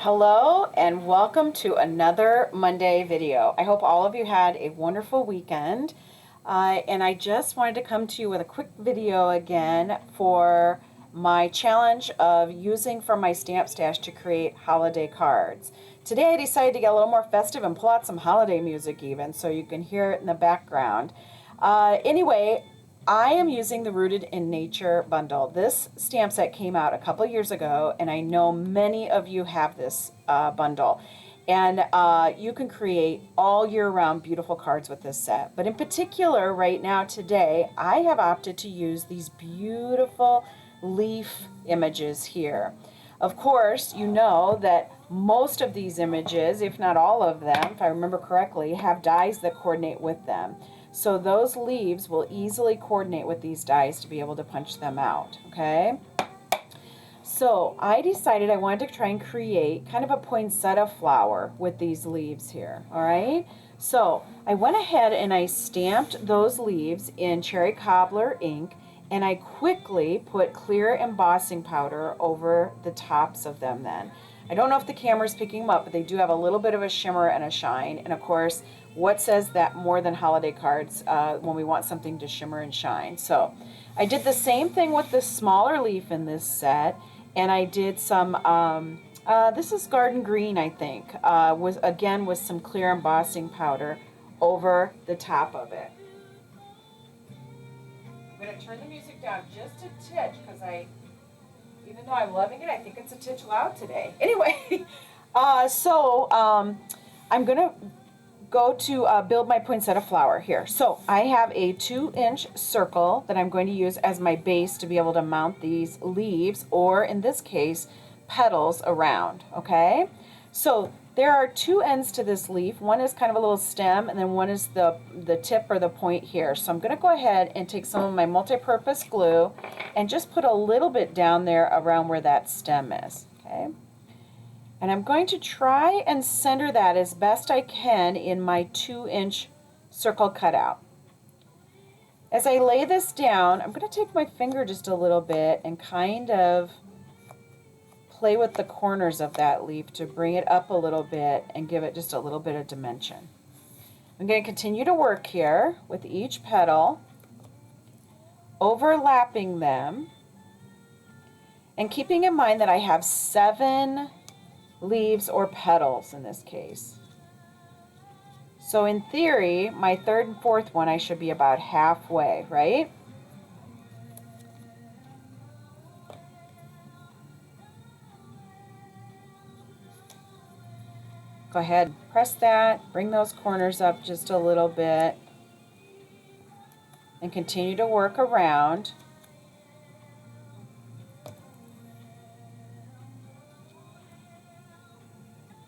Hello and welcome to another Monday video. I hope all of you had a wonderful weekend. And I just wanted to come to you with a quick video again for my challenge of using from my stamp stash to create holiday cards. Today I decided to get a little more festive and pull out some holiday music even so you can hear it in the background. Anyway, I am using the Rooted in Nature bundle. This stamp set came out a couple years ago, and I know many of you have this bundle. And you can create all year round beautiful cards with this set. But in particular, right now today, I have opted to use these beautiful leaf images here. Of course, you know that most of these images, if not all of them, if I remember correctly, have dies that coordinate with them. So those leaves will easily coordinate with these dies to be able to punch them out, okay? So I decided I wanted to try and create kind of a poinsettia flower with these leaves here, all right? So I went ahead and I stamped those leaves in cherry cobbler ink, and I quickly put clear embossing powder over the tops of them then. I don't know if the camera's picking them up, but they do have a little bit of a shimmer and a shine. And of course, what says that more than holiday cards when we want something to shimmer and shine? So I did the same thing with the smaller leaf in this set, and I did some, this is garden green, I think, again with some clear embossing powder over the top of it. I'm going to turn the music down just a titch because even though I'm loving it, I think it's a titch loud today. Anyway, I'm going to go to build my poinsettia flower here. So I have a 2-inch circle that I'm going to use as my base to be able to mount these leaves, or in this case, petals around, okay? So there are 2 ends to this leaf. One is kind of a little stem, and then one is the tip or the point here. So I'm going to go ahead and take some of my multi-purpose glue and just put a little bit down there around where that stem is, okay? And I'm going to try and center that as best I can in my 2-inch circle cutout. As I lay this down, I'm going to take my finger just a little bit and kind of play with the corners of that leaf to bring it up a little bit and give it just a little bit of dimension. I'm going to continue to work here with each petal, overlapping them, and keeping in mind that I have 7 leaves or petals in this case. So in theory, my 3rd and 4th one, I should be about halfway, right? Go ahead, press that, bring those corners up just a little bit, and continue to work around.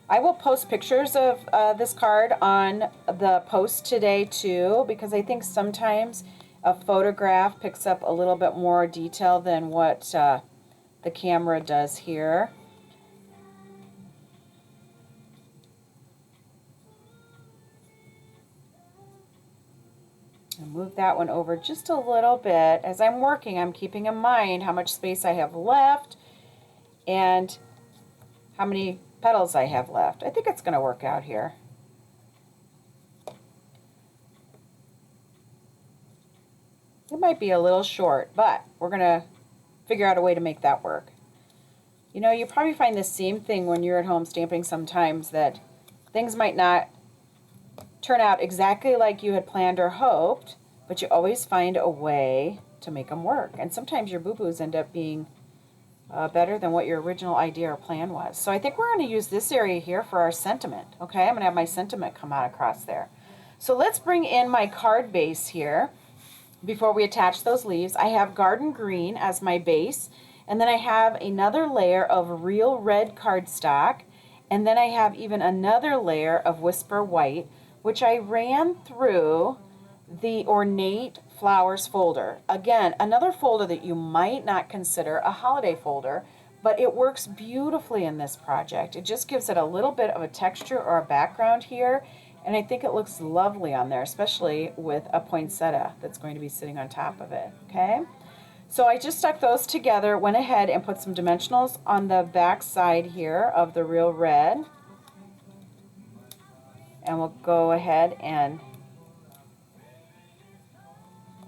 I will post pictures of this card on the post today too, because I think sometimes a photograph picks up a little bit more detail than what the camera does here. I'll move that one over just a little bit. As I'm working, I'm keeping in mind how much space I have left and how many petals I have left. I think it's going to work out here. It might be a little short, but we're going to figure out a way to make that work. You know, you probably find the same thing when you're at home stamping sometimes, that things might not turn out exactly like you had planned or hoped, but you always find a way to make them work. And sometimes your boo-boos end up being better than what your original idea or plan was. So I think we're going to use this area here for our sentiment. Okay, I'm going to have my sentiment come out across there. So let's bring in my card base here before we attach those leaves. I have garden green as my base, and then I have another layer of real red cardstock, and then I have even another layer of whisper white, which I ran through the ornate flowers folder. Again, another folder that you might not consider a holiday folder, but it works beautifully in this project. It just gives it a little bit of a texture or a background here, and I think it looks lovely on there, especially with a poinsettia that's going to be sitting on top of it, okay? So I just stuck those together, went ahead and put some dimensionals on the back side here of the real red. And we'll go ahead and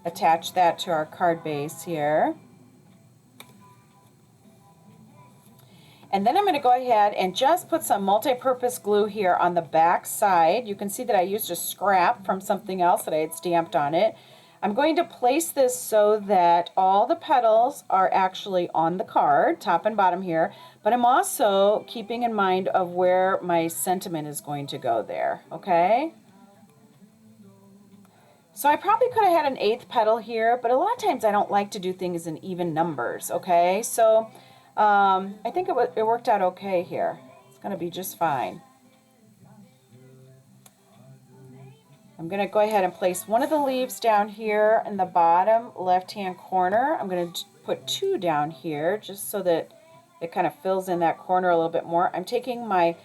attach that to our card base here. And then I'm going to go ahead and just put some multi-purpose glue here on the back side. You can see that I used a scrap from something else that I had stamped on it. I'm going to place this so that all the petals are actually on the card, top and bottom here, but I'm also keeping in mind of where my sentiment is going to go there, okay? So I probably could have had an 8th petal here, but a lot of times I don't like to do things in even numbers, okay? So I think it worked out okay here. It's going to be just fine. I'm going to go ahead and place one of the leaves down here in the bottom left-hand corner. I'm going to put 2 down here just so that it kind of fills in that corner a little bit more. I'm taking my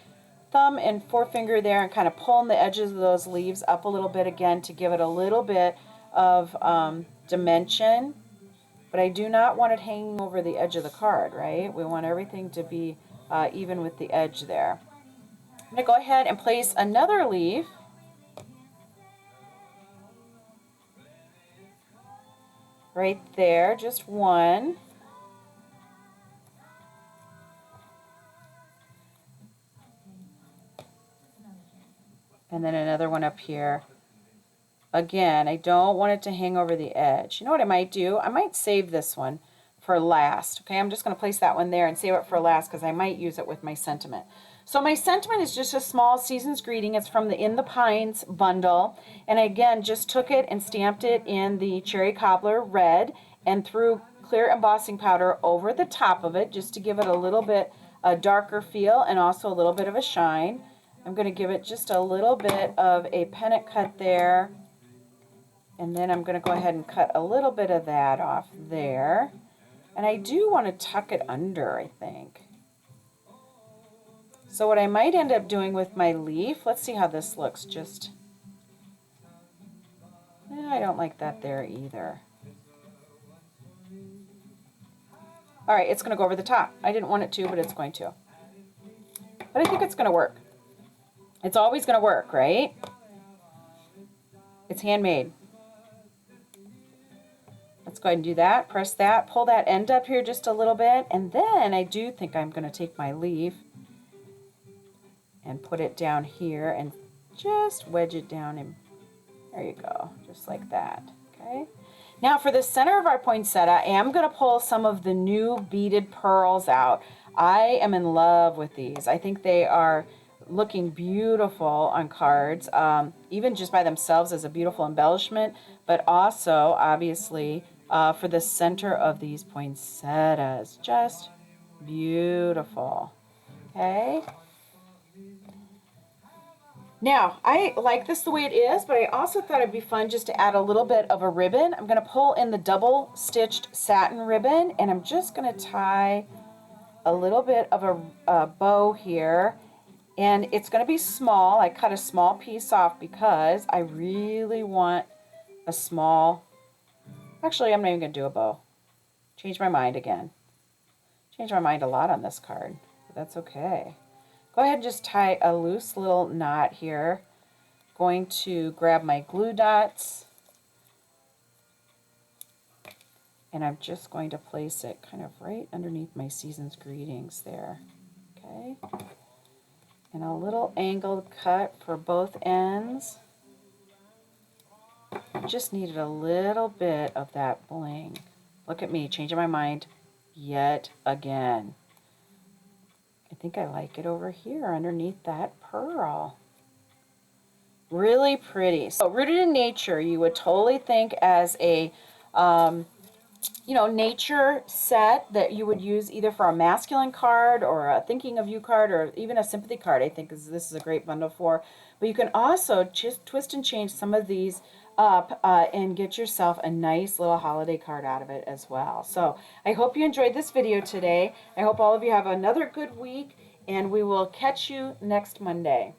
thumb and forefinger there and kind of pulling the edges of those leaves up a little bit again to give it a little bit of dimension. But I do not want it hanging over the edge of the card, right? We want everything to be even with the edge there. I'm going to go ahead and place another leaf. Right there, just one. And then another one up here. Again, I don't want it to hang over the edge. You know what I might do? I might save this one for last. Okay, I'm just going to place that one there and save it for last because I might use it with my sentiment. So my sentiment is just a small season's greeting. It's from the In the Pines bundle. And I, again, just took it and stamped it in the Cherry Cobbler red and threw clear embossing powder over the top of it just to give it a little bit a darker feel and also a little bit of a shine. I'm going to give it just a little bit of a pennant cut there. And then I'm going to go ahead and cut a little bit of that off there. And I do want to tuck it under, I think. So what I might end up doing with my leaf, let's see how this looks. Just, I don't like that there either. All right, it's going to go over the top. I didn't want it to, but it's going to. But I think it's going to work. It's always going to work, right? It's handmade. Let's go ahead and do that. Press that. Pull that end up here just a little bit. And then I do think I'm going to take my leaf and put it down here and just wedge it down. And there you go. Just like that. Okay. Now for the center of our poinsettia, I am going to pull some of the new beaded pearls out. I am in love with these. I think they are looking beautiful on cards, even just by themselves as a beautiful embellishment, but also obviously for the center of these poinsettias. Just beautiful. Okay. Now, I like this the way it is, but I also thought it'd be fun just to add a little bit of a ribbon. I'm going to pull in the double stitched satin ribbon, and I'm just going to tie a little bit of a bow here. And it's going to be small. I cut a small piece off because I really want a small... Actually, I'm not even going to do a bow. Change my mind again. Change my mind a lot on this card, but that's okay. Go ahead and just tie a loose little knot here. Going to grab my glue dots. And I'm just going to place it kind of right underneath my Season's Greetings there. Okay. And a little angled cut for both ends. Just needed a little bit of that bling. Look at me, changing my mind yet again. I think I like it over here underneath that pearl. Really pretty. So Rooted in Nature, you would totally think as a nature set that you would use either for a masculine card or a thinking of you card or even a sympathy card. I think this is a great bundle for. But you can also just twist and change some of these up and get yourself a nice little holiday card out of it as well. So I hope you enjoyed this video today. I hope all of you have another good week, and we will catch you next Monday.